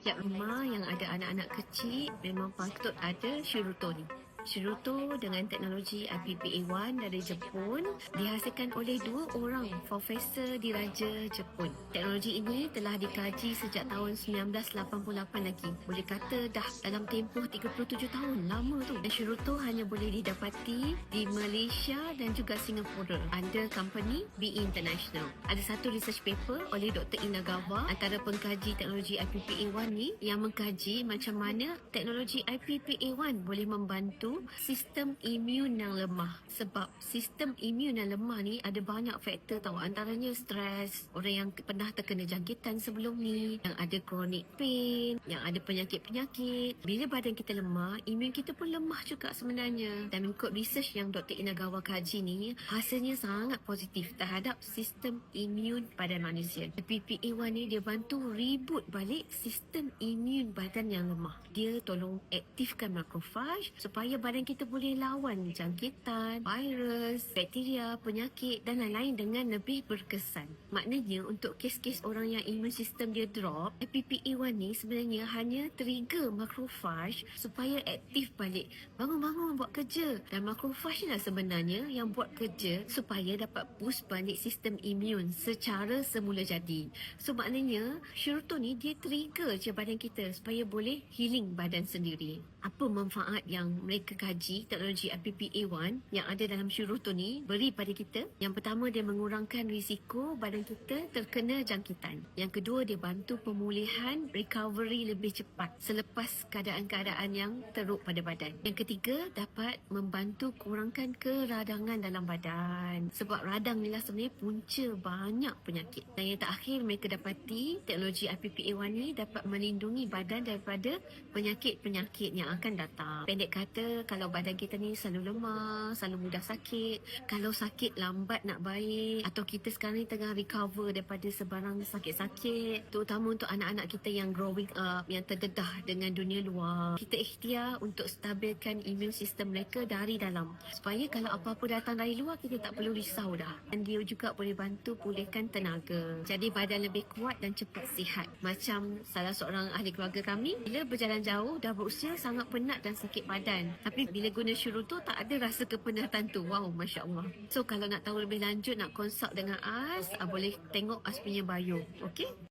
Setiap rumah yang ada anak-anak kecil memang patut ada Shiruto ni. Shiruto dengan teknologi IPPA1 dari Jepun dihasilkan oleh 2 orang profesor diraja Jepun. Teknologi ini telah dikaji sejak tahun 1988 lagi. Boleh kata dah dalam tempoh 37 tahun, lama tu. Dan Shiruto hanya boleh didapati di Malaysia dan juga Singapura under company BE International. Ada satu research paper oleh Dr. Inagawa, antara pengkaji teknologi IPPA1 ni, yang mengkaji macam mana teknologi IPPA1 boleh membantu sistem imun yang lemah. Sebab sistem imun yang lemah ni ada banyak faktor tau. Antaranya stres, orang yang pernah terkena jangkitan sebelum ni, yang ada chronic pain, yang ada penyakit-penyakit. Bila badan kita lemah, imun kita pun lemah juga sebenarnya. Dan mengikut research yang Dr. Inagawa kaji ni, hasilnya sangat positif terhadap sistem imun badan manusia. IPPA1 ni dia bantu reboot balik sistem imun badan yang lemah. Dia tolong aktifkan makrofage supaya badan kita boleh lawan jangkitan, virus, bakteria, penyakit dan lain-lain dengan lebih berkesan. Maknanya untuk kes-kes orang yang imun sistem dia drop, IPPA1 ni sebenarnya hanya trigger makrofage supaya aktif balik. Bangun-bangun buat kerja. Dan makrofage lah sebenarnya yang buat kerja supaya dapat boost balik sistem imun secara semula jadi. So maknanya Shiruto ni dia trigger je badan kita supaya boleh healing badan sendiri. Apa manfaat yang mereka kaji teknologi IPPA1 yang ada dalam Shiruto ni beri pada kita? Yang pertama, dia mengurangkan risiko badan kita terkena jangkitan. Yang kedua, dia bantu pemulihan recovery lebih cepat selepas keadaan-keadaan yang teruk pada badan. Yang ketiga, dapat membantu kurangkan keradangan dalam badan. Sebab radang ni lah sebenarnya punca banyak penyakit. Dan yang terakhir, mereka dapati teknologi IPPA1 ni dapat melindungi badan daripada penyakit-penyakit yang akan datang. Pendek kata, kalau badan kita ni selalu lemah, selalu mudah sakit, kalau sakit lambat nak baik, atau kita sekarang ni tengah recover daripada sebarang sakit-sakit, terutama untuk anak-anak kita yang growing up, yang terdedah dengan dunia luar, kita ikhtiar untuk stabilkan imun sistem mereka dari dalam, supaya kalau apa-apa datang dari luar, kita tak perlu risau dah. Dan dia juga boleh bantu pulihkan tenaga, jadi badan lebih kuat dan cepat sihat. Macam salah seorang ahli keluarga kami, bila berjalan jauh, dah berusia sangat penat dan sakit badan, tapi bila guna Shiruto tak ada rasa kepenatan tu. Wow, Masya Allah. So kalau nak tahu lebih lanjut, nak consult dengan As, boleh tengok As punya bio. Okay?